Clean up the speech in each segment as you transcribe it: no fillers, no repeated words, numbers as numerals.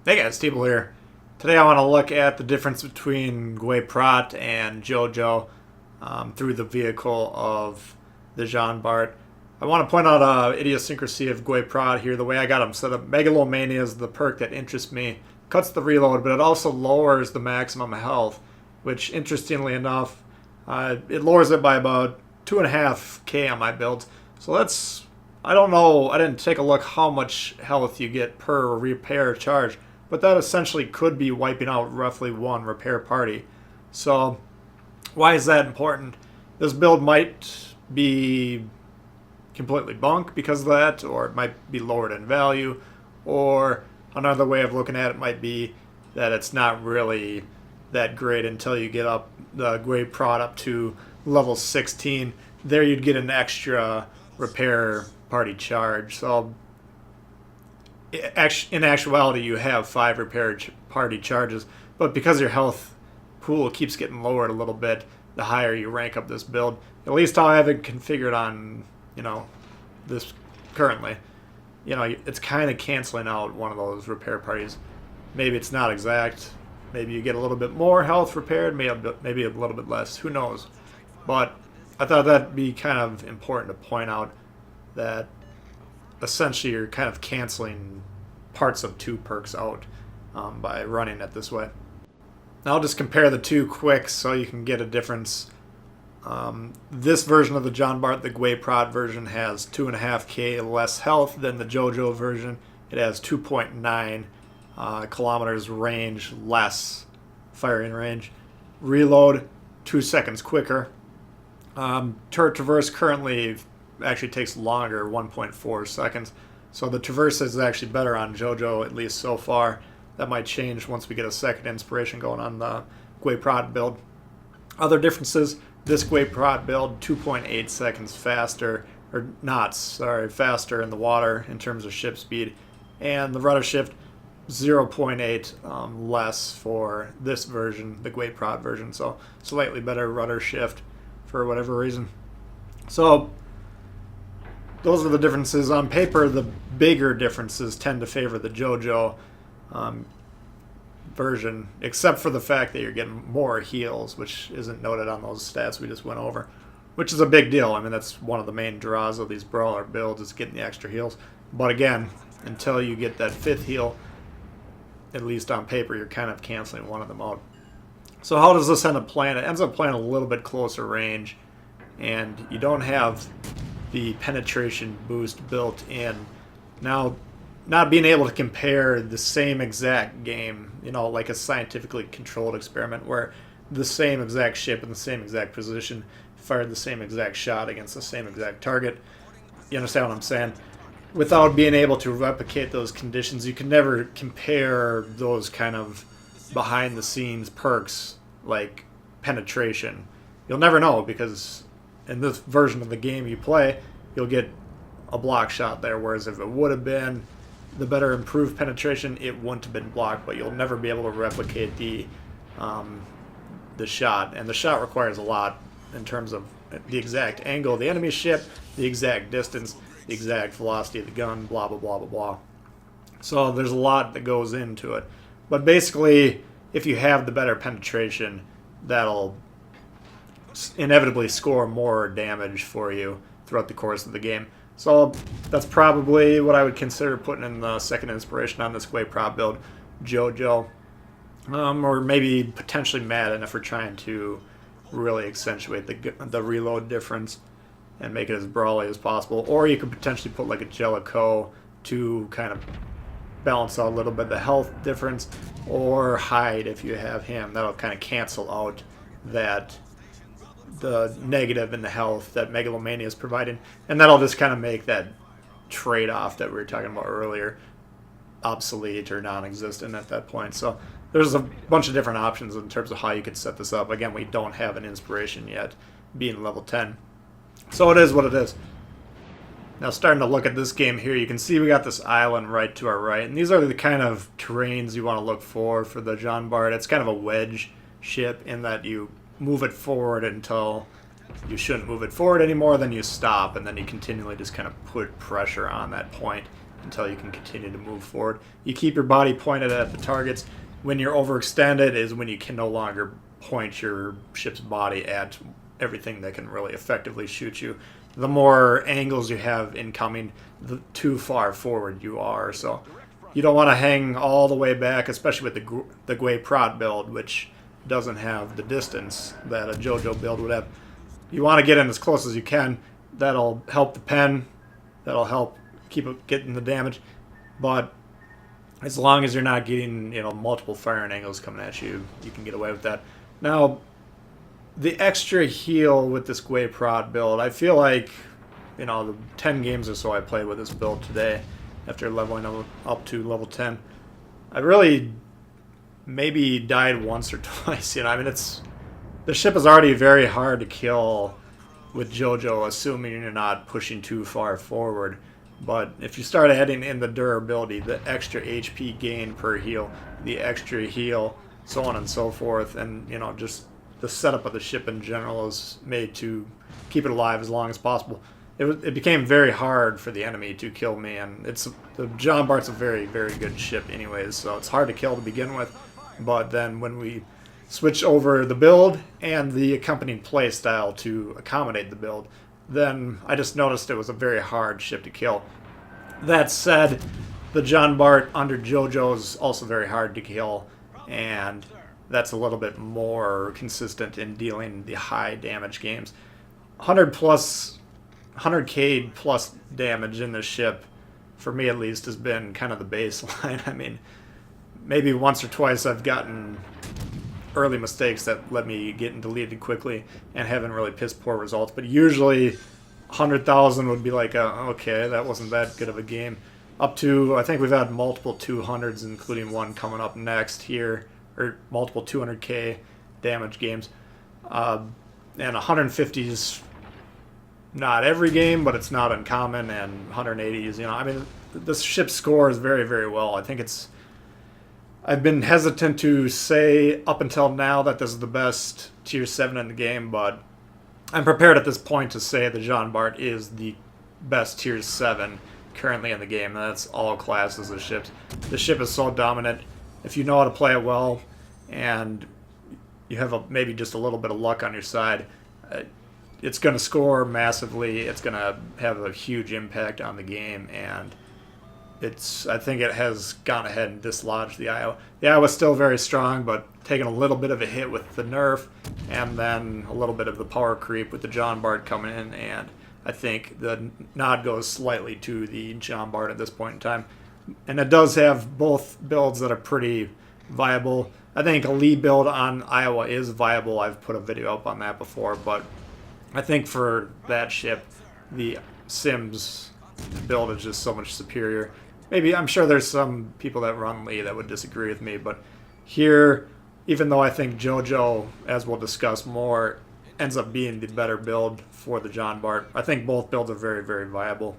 Hey guys, Steeple here. Today I want to look at the difference between Bart and JoJo through the vehicle of the Jean Bart. I want to point out a idiosyncrasy of Bart here. The way I got him set up, Megalomania is the perk that interests me. Cuts the reload, but it also lowers the maximum health, which interestingly enough, it lowers it by about 2.5k on my builds. So that's, I don't know, I didn't take a look how much health you get per repair charge, but that essentially could be wiping out roughly one repair party. So why is that important? This build might be completely bunk because of that, or it might be lowered in value, or another way of looking at it might be that it's not really that great until you get up the great prod up to level 16. There you'd get an extra repair party charge. So in actuality, you have 5 repair party charges, but because your health pool keeps getting lowered a little bit, the higher you rank up this build. At least how I have it configured on, this currently. It's kind of canceling out one of those repair parties. Maybe it's not exact. Maybe you get a little bit more health repaired, maybe a little bit less. Who knows? But I thought that'd be kind of important to point out that essentially you're kind of canceling parts of 2 perks out by running it this way. Now I'll just compare the 2 quick so you can get a difference. This version of the John Bart, the Gwei Prod version, has 2.5k less health than the JoJo version. It has 2.9 kilometers range less firing range. Reload 2 seconds quicker. Turret traverse currently actually takes longer, 1.4 seconds. So the traverse is actually better on JoJo, at least so far. That might change once we get a second inspiration going on the Gwei Prod build. Other differences, this Gwei Prod build, 2.8 seconds faster, or knots, sorry, faster in the water in terms of ship speed. And the rudder shift, 0.8 less for this version, the Gwei Prod version. So slightly better rudder shift for whatever reason. So those are the differences. On paper, the bigger differences tend to favor the JoJo version, except for the fact that you're getting more heals, which isn't noted on those stats we just went over, which is a big deal. I mean, that's one of the main draws of these brawler builds, is getting the extra heals. But again, until you get that 5th heal, at least on paper, you're kind of canceling one of them out. So how does this end up playing? It ends up playing a little bit closer range, and you don't have the penetration boost built in. Now, not being able to compare the same exact game, like a scientifically controlled experiment where the same exact ship in the same exact position fired the same exact shot against the same exact target. You understand what I'm saying? Without being able to replicate those conditions, you can never compare those kind of behind-the-scenes perks like penetration. You'll never know, because in this version of the game you play, you'll get a block shot there, whereas if it would have been the better improved penetration, it wouldn't have been blocked, but you'll never be able to replicate the shot. And the shot requires a lot in terms of the exact angle of the enemy ship, the exact distance, the exact velocity of the gun, blah, blah, blah, blah, blah. So there's a lot that goes into it. But basically, if you have the better penetration, that'll inevitably score more damage for you throughout the course of the game. So that's probably what I would consider putting in the second inspiration on this Gwei Prod build, JoJo. Or maybe potentially Madden if we're trying to really accentuate the reload difference and make it as brawly as possible. Or you could potentially put like a Jellicoe to kind of balance out a little bit the health difference, or Hyde if you have him. That'll kind of cancel out the negative in the health that Megalomania is providing, and that'll just kind of make that trade-off that we were talking about earlier obsolete or non-existent at that point. So there's a bunch of different options in terms of how you could set this up. Again, we don't have an inspiration yet, being level 10. So it is what it is. Now, starting to look at this game here, you can see we got this island right to our right, and these are the kind of terrains you want to look for the Jean Bart. It's kind of a wedge ship in that you move it forward until you shouldn't move it forward anymore, then you stop, and then you continually just kind of put pressure on that point until you can continue to move forward. You keep your body pointed at the targets. When you're overextended is when you can no longer point your ship's body at everything that can really effectively shoot you. The more angles you have incoming, the too far forward you are. So you don't want to hang all the way back, especially with the Gui Prot build, which doesn't have the distance that a JoJo build would have. You want to get in as close as you can. That'll help the pen. That'll help keep getting the damage. But as long as you're not getting, multiple firing angles coming at you, you can get away with that. Now, the extra heal with this Gui Prot build, I feel like, the 10 games or so I played with this build today, after leveling up to level 10, I really maybe died once or twice. The ship is already very hard to kill with JoJo, assuming you're not pushing too far forward. But if you start adding in the durability, the extra HP gain per heal, the extra heal, so on and so forth, and just the setup of the ship in general is made to keep it alive as long as possible. It became very hard for the enemy to kill me, and the John Bart's a very, very good ship anyways, so it's hard to kill to begin with. But then when we switch over the build and the accompanying play style to accommodate the build, then I just noticed it was a very hard ship to kill. That said, the John Bart under JoJo is also very hard to kill, and that's a little bit more consistent in dealing the high damage games. 100k plus damage in this ship, for me at least, has been kind of the baseline. Maybe once or twice I've gotten early mistakes that let me getting deleted quickly and having really piss poor results, but usually 100,000 would be like, okay, that wasn't that good of a game. Up to, I think we've had multiple 200s, including one coming up next here, or multiple 200k damage games. And 150s, not every game, but it's not uncommon, and 180s, this ship scores very, very well. I've been hesitant to say up until now that this is the best tier 7 in the game, but I'm prepared at this point to say the John Bart is the best tier 7 currently in the game, and that's all classes of ships. The ship is so dominant. If you know how to play it well, and you have maybe just a little bit of luck on your side, it's going to score massively. It's going to have a huge impact on the game, and I think it has gone ahead and dislodged the Iowa. The Iowa's still very strong, but taking a little bit of a hit with the nerf, and then a little bit of the power creep with the John Bart coming in, and I think the nod goes slightly to the John Bart at this point in time. And it does have both builds that are pretty viable. I think a Lee build on Iowa is viable. I've put a video up on that before, but I think for that ship, the Sims build is just so much superior. Maybe, I'm sure there's some people that run Lee that would disagree with me, but here, even though I think JoJo, as we'll discuss more, ends up being the better build for the John Bart, I think both builds are very, very viable.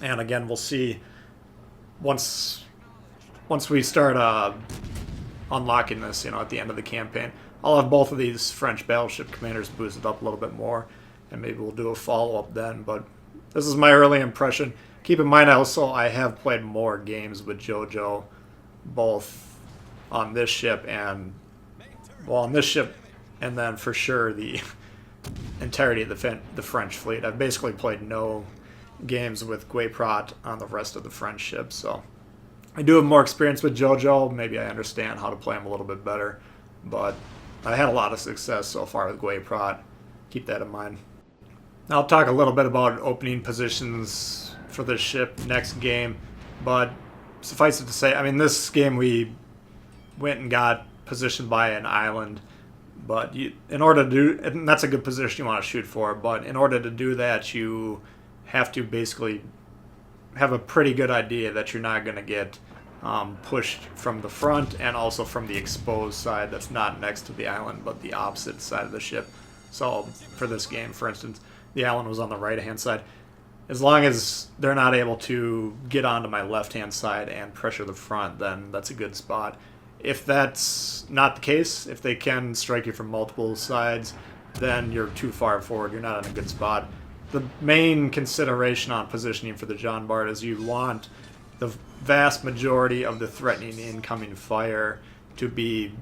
And again, we'll see once we start unlocking this, at the end of the campaign. I'll have both of these French battleship commanders boosted up a little bit more, and maybe we'll do a follow-up then, but this is my early impression. Keep in mind also, I have played more games with JoJo, both on this ship and then for sure the entirety of the French fleet. I've basically played no games with Gui Prot on the rest of the French ships, so I do have more experience with JoJo. Maybe I understand how to play him a little bit better, but I had a lot of success so far with Gui Prot. Keep that in mind. Now I'll talk a little bit about opening positions for this ship next game, but suffice it to say, this game we went and got positioned by an island, but in order to do, and that's a good position you want to shoot for, but in order to do that, you have to basically have a pretty good idea that you're not going to get pushed from the front and also from the exposed side that's not next to the island, but the opposite side of the ship. So for this game, for instance, the island was on the right-hand side. As long as they're not able to get onto my left-hand side and pressure the front, then that's a good spot. If that's not the case, if they can strike you from multiple sides, then you're too far forward. You're not in a good spot. The main consideration on positioning for the John Bart is you want the vast majority of the threatening incoming fire to be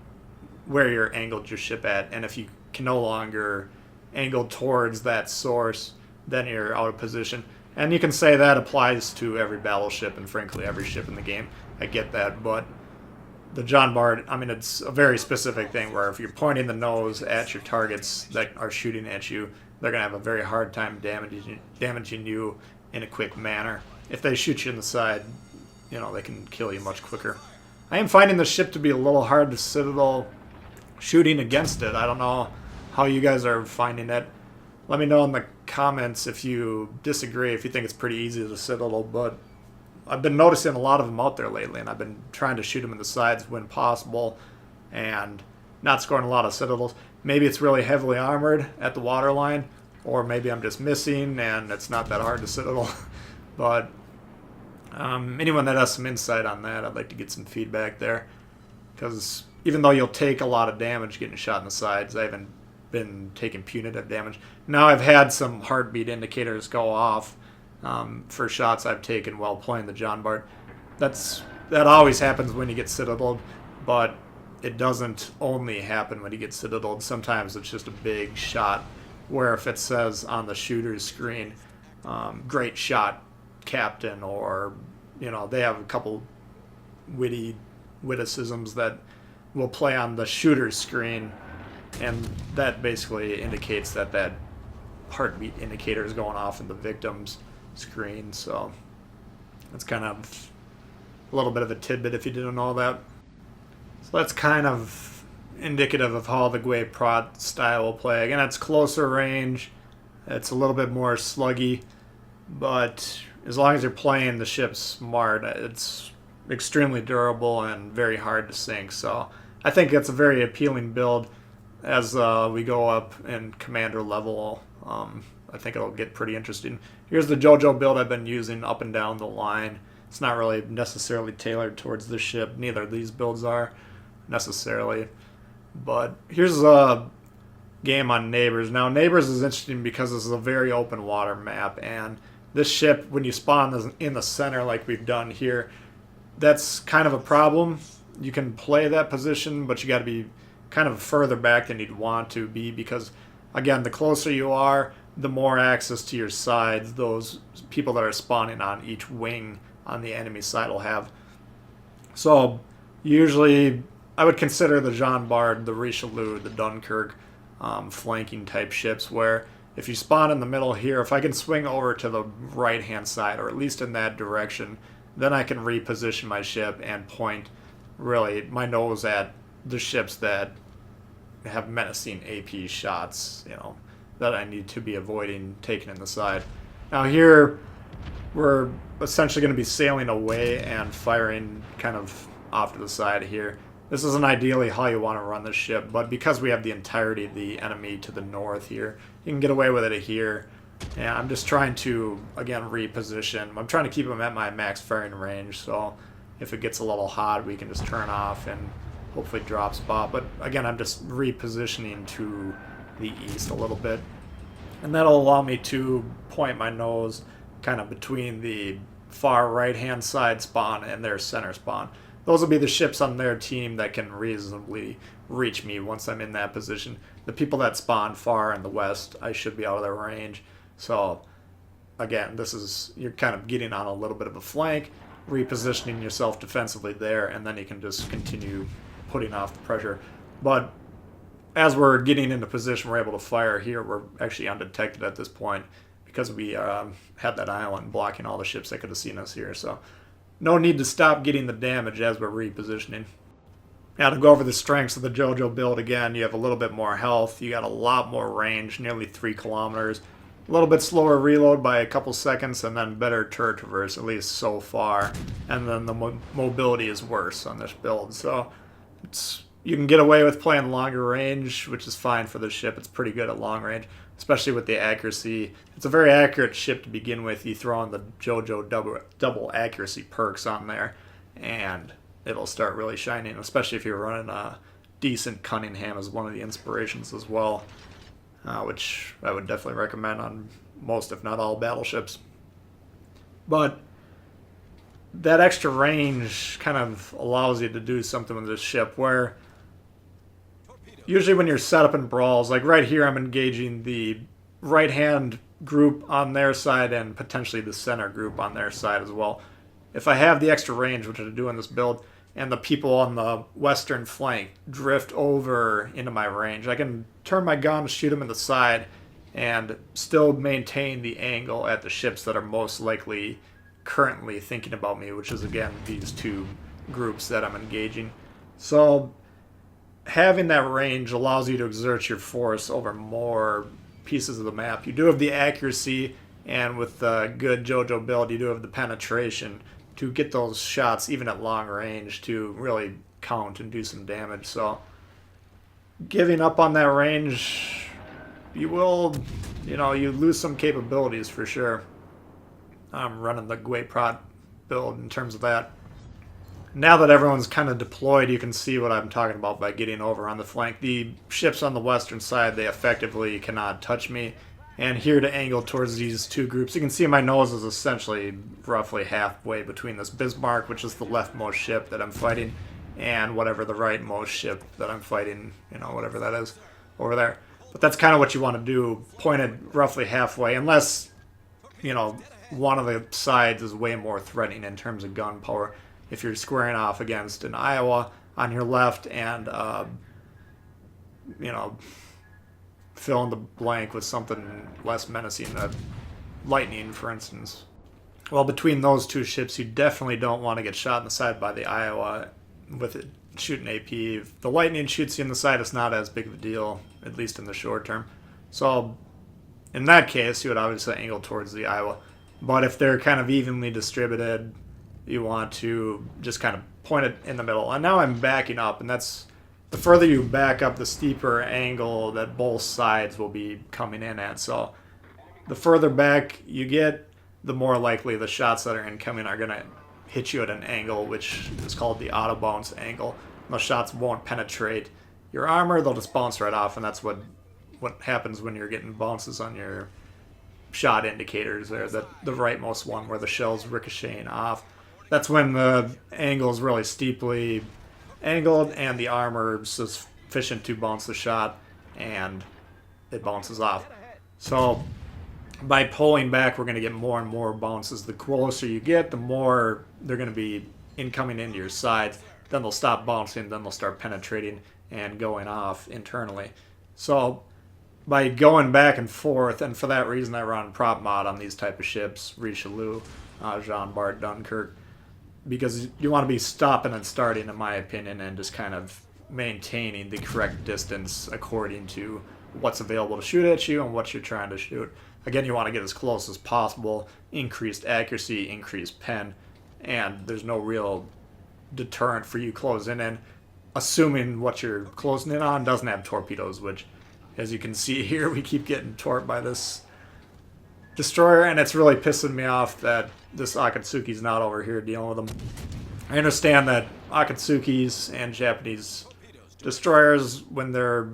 where you're angled your ship at. And if you can no longer angle towards that source, then you're out of position. And you can say that applies to every battleship and frankly every ship in the game. I get that, but the John Bart, I mean, it's a very specific thing where if you're pointing the nose at your targets that are shooting at you, they're going to have a very hard time damaging you in a quick manner. If they shoot you in the side, you know, they can kill you much quicker. I am finding the ship to be a little hard to Citadel shooting against it. I don't know how you guys are finding it. Let me know in the comments if you disagree, if you think it's pretty easy to Citadel, but I've been noticing a lot of them out there lately, and I've been trying to shoot them in the sides when possible and not scoring a lot of Citadels. Maybe it's really heavily armored at the waterline, or maybe I'm just missing and it's not that hard to Citadel. But anyone that has some insight on that, I'd like to get some feedback there. Because even though you'll take a lot of damage getting shot in the sides, I haven't been taking punitive damage. Now I've had some heartbeat indicators go off for shots I've taken while playing the John Bart. That always happens when you get Citadeled, but it doesn't only happen when you get Citadeled. Sometimes it's just a big shot where if it says on the shooter's screen, great shot, Captain, or, you know, they have a couple witticisms that will play on the shooter's screen, and that basically indicates that that heartbeat indicator is going off in the victim's screen. So that's kind of a little bit of a tidbit if you didn't know that. So that's kind of indicative of how the Gwei Prot style will play. Again, it's closer range, it's a little bit more sluggy, but as long as you're playing the ship smart, it's extremely durable and very hard to sink. So I think it's a very appealing build as we go up in commander level. I think it'll get pretty interesting. Here's the JoJo build I've been using up and down the line. It's not really necessarily tailored towards the ship. Neither of these builds are necessarily. But here's a game on Neighbors. Now, Neighbors is interesting because this is a very open water map, and this ship, when you spawn in the center like we've done here, that's kind of a problem. You can play that position, but you got to be kind of further back than you'd want to be because, again, the closer you are, the more access to your sides those people that are spawning on each wing on the enemy side will have. So usually I would consider the Jean Bart, the Richelieu, the Dunkirk flanking type ships where if you spawn in the middle here, if I can swing over to the right hand side or at least in that direction, then I can reposition my ship and point really my nose at the ships that have menacing AP shots, you know, that I need to be avoiding taking in the side. Now here, we're essentially going to be sailing away and firing kind of off to the side here. This isn't ideally how you want to run the ship, but because we have the entirety of the enemy to the north here, you can get away with it here. And I'm just trying to, again, reposition. I'm trying to keep them at my max firing range, so if it gets a little hot, we can just turn off and hopefully drop spot. But again, I'm just repositioning to the east a little bit. And that'll allow me to point my nose kind of between the far right-hand side spawn and their center spawn. Those will be the ships on their team that can reasonably reach me once I'm in that position. The people that spawn far in the west, I should be out of their range. So, again, this is, you're kind of getting on a little bit of a flank, repositioning yourself defensively there, and then you can just continue putting off the pressure. But as we're getting into position, we're able to fire here. We're actually undetected at this point because we had that island blocking all the ships that could have seen us here. So no need to stop getting the damage as we're repositioning. Now to go over the strengths of the JoJo build again, you have a little bit more health. You got a lot more range, nearly 3 kilometers. A little bit slower reload by a couple seconds, and then better turret traverse, at least so far. And then the mobility is worse on this build. So you can get away with playing longer range, which is fine for the ship. It's pretty good at long range, especially with the accuracy. It's a very accurate ship to begin with. You throw on the JoJo double accuracy perks on there, and it'll start really shining, especially if you're running a decent Cunningham as one of the inspirations as well, which I would definitely recommend on most, if not all, battleships. But that extra range kind of allows you to do something with this ship where usually when you're set up in brawls, like right here I'm engaging the right hand group on their side and potentially the center group on their side as well. If I have the extra range, which I do in this build, and the people on the western flank drift over into my range, I can turn my gun, shoot them in the side, and still maintain the angle at the ships that are most likely currently thinking about me, which is again these two groups that I'm engaging. So having that range allows you to exert your force over more pieces of the map. You do have the accuracy, and with the good JoJo build, you do have the penetration to get those shots even at long range to really count and do some damage. So giving up on that range, you will, you lose some capabilities for sure. I'm running the Gwei Prot build in terms of that. Now that everyone's kind of deployed, you can see what I'm talking about by getting over on the flank. The ships on the western side, they effectively cannot touch me. And here to angle towards these two groups, you can see my nose is essentially roughly halfway between this Bismarck, which is the leftmost ship that I'm fighting, and whatever the rightmost ship that I'm fighting, whatever that is over there. But that's kind of what you want to do, pointed roughly halfway, unless, one of the sides is way more threatening in terms of gunpowder. If you're squaring off against an Iowa on your left and, fill in the blank with something less menacing, lightning, for instance. Well, between those two ships, you definitely don't want to get shot in the side by the Iowa with it shooting AP. If the lightning shoots you in the side, it's not as big of a deal, at least in the short term. So in that case, you would obviously angle towards the Iowa. But if they're kind of evenly distributed, you want to just kind of point it in the middle. And now I'm backing up, and that's the further you back up, the steeper angle that both sides will be coming in at. So the further back you get, the more likely the shots that are incoming are going to hit you at an angle, which is called the auto bounce angle. Those shots won't penetrate your armor, they'll just bounce right off, and that's what happens when you're getting bounces on your shot indicators there, the rightmost one where the shell's ricocheting off. That's when the angle is really steeply angled and the armor is sufficient to bounce the shot, and it bounces off. So by pulling back, we're going to get more and more bounces. The closer you get, the more they're going to be incoming into your sides. Then they'll stop bouncing, then they'll start penetrating and going off internally. So by going back and forth, and for that reason I run prop mod on these type of ships, Richelieu, Jean, Bart, Dunkirk, because you want to be stopping and starting, in my opinion, and just kind of maintaining the correct distance according to what's available to shoot at you and what you're trying to shoot. Again, you want to get as close as possible, increased accuracy, increased pen, and there's no real deterrent for you closing in, assuming what you're closing in on doesn't have torpedoes, which, as you can see here, we keep getting torped by this destroyer, and it's really pissing me off that this Akatsuki's not over here dealing with them. I understand that Akatsukis and Japanese destroyers, when they're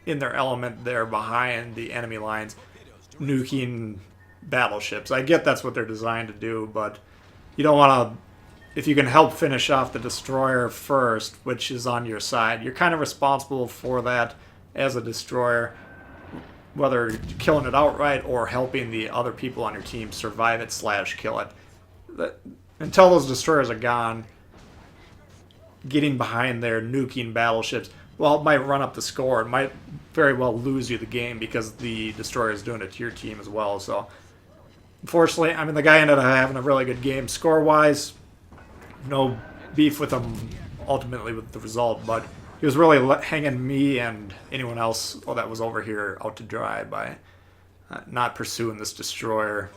in their element, they're behind the enemy lines, nuking battleships. I get that's what they're designed to do, but you don't want to, if you can help finish off the destroyer first, which is on your side, you're kind of responsible for that as a destroyer, whether killing it outright or helping the other people on your team survive it / kill it. Until those destroyers are gone, getting behind there, nuking battleships, well, it might run up the score. It might very well lose you the game because the destroyer is doing it to your team as well. So, unfortunately, I mean, the guy ended up having a really good game score-wise. No beef with him ultimately with the result, but he was really hanging me and anyone else that was over here out to dry by not pursuing this destroyer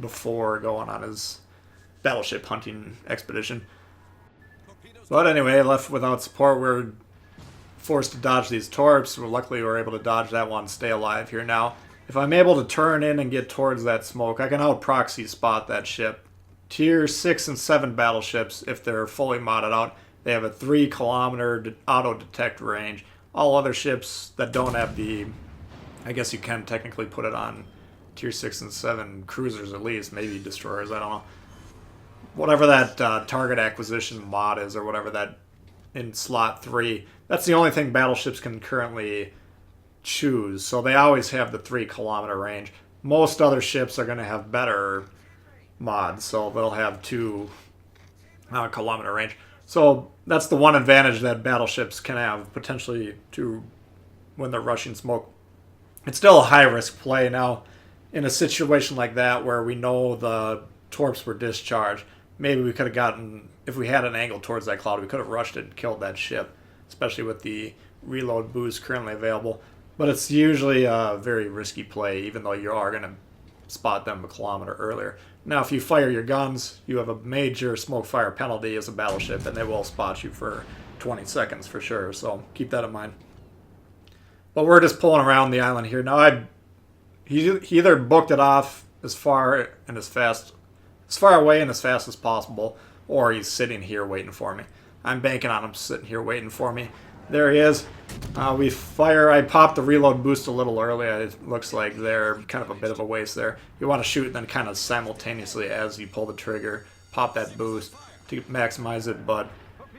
before going on his battleship hunting expedition. But anyway, left without support, we're forced to dodge these torps. Luckily, we're able to dodge that one, stay alive here now. If I'm able to turn in and get towards that smoke, I can out-proxy spot that ship. Tier 6 and 7 battleships, if they're fully modded out, they have a 3-kilometer auto-detect range. All other ships that don't have the, I guess you can technically put it on Tier 6 and 7 cruisers at least, maybe destroyers, I don't know. whatever that target acquisition mod is, or whatever that in slot 3. That's the only thing battleships can currently choose. So they always have the 3-kilometer range. Most other ships are going to have better mods, so they'll have 2-kilometer range. So that's the one advantage that battleships can have potentially to when they're rushing smoke. It's still a high-risk play. Now, in a situation like that where we know the torps were discharged, maybe we could have gotten, if we had an angle towards that cloud, we could have rushed it and killed that ship, especially with the reload boost currently available. But it's usually a very risky play, even though you are going to spot them a kilometer earlier. Now, if you fire your guns, you have a major smoke fire penalty as a battleship, and they will spot you for 20 seconds for sure, so keep that in mind. But we're just pulling around the island here. Now, he either booked it off as far away and as fast as possible, or he's sitting here waiting for me. I'm banking on him sitting here waiting for me. There he is. We fire. I popped the reload boost a little early. It looks like they're kind of a bit of a waste there. You want to shoot and then kind of simultaneously as you pull the trigger, pop that boost to maximize it. But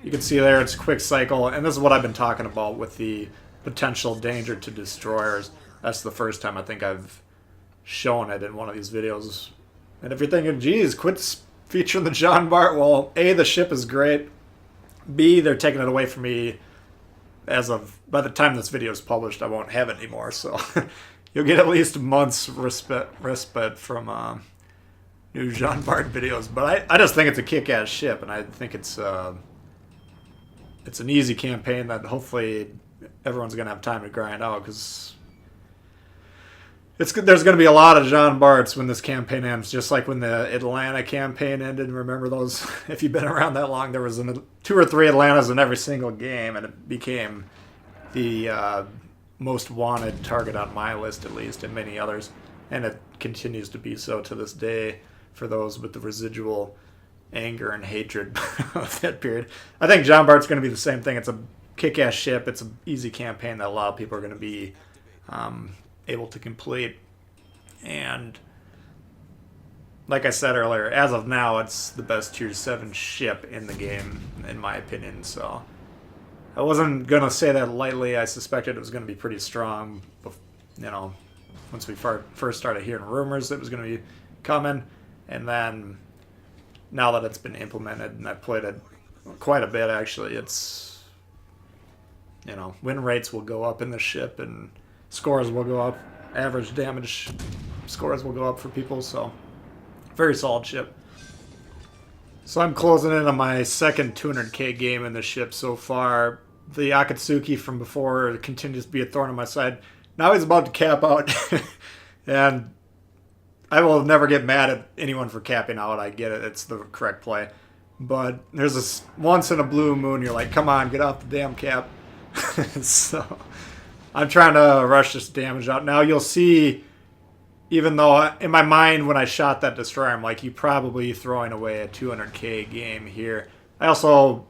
you can see there it's a quick cycle, and this is what I've been talking about with the potential danger to destroyers. That's the first time I think I've shown it in one of these videos. And if you're thinking, geez, quit featuring the John Bart, well, A, the ship is great. B, they're taking it away from me. By the time this video is published, I won't have it anymore, so you'll get at least a month's respite from new Jean Bart videos. But I just think it's a kick-ass ship, and I think it's an easy campaign that hopefully everyone's going to have time to grind out, because there's going to be a lot of Jean Barts when this campaign ends, just like when the Atlanta campaign ended. Remember those? If you've been around that long, there was 2 or 3 Atlantas in every single game, and it became the most wanted target on my list, at least, and many others. And it continues to be so to this day for those with the residual anger and hatred of that period. I think Jean Bart's going to be the same thing. It's a kick-ass ship. It's an easy campaign that a lot of people are going to be able to complete. And like I said earlier, as of now, it's the best tier 7 ship in the game, in my opinion. So I wasn't going to say that lightly. I suspected it was going to be pretty strong, once we first started hearing rumors it was going to be coming. And then now that it's been implemented, and I've played it quite a bit, actually, it's, win rates will go up in the ship, and scores will go up. Average damage scores will go up for people, so very solid ship. So I'm closing in on my second 200k game in the ship so far. The Akatsuki from before continues to be a thorn in my side. Now he's about to cap out, and I will never get mad at anyone for capping out. I get it. It's the correct play. But there's this once in a blue moon, you're like, come on, get off the damn cap. So I'm trying to rush this damage out. Now you'll see, even though in my mind when I shot that destroyer, I'm like, you probably throwing away a 200k game here. I also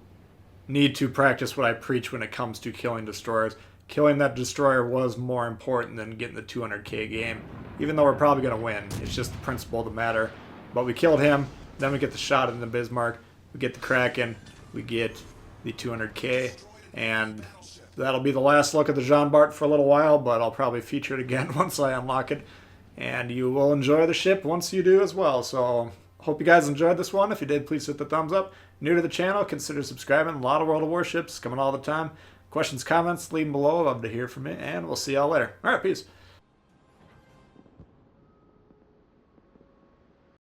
need to practice what I preach when it comes to killing destroyers. Killing that destroyer was more important than getting the 200k game, even though we're probably going to win. It's just the principle of the matter. But we killed him, then we get the shot in the Bismarck, we get the Kraken, we get the 200k, and that'll be the last look at the Jean Bart for a little while, but I'll probably feature it again once I unlock it. And you will enjoy the ship once you do as well. So hope you guys enjoyed this one. If you did, please hit the thumbs up. New to the channel, consider subscribing. A lot of World of Warships coming all the time. Questions, comments, leave them below. I'd love to hear from you, and we'll see y'all later. All right, peace.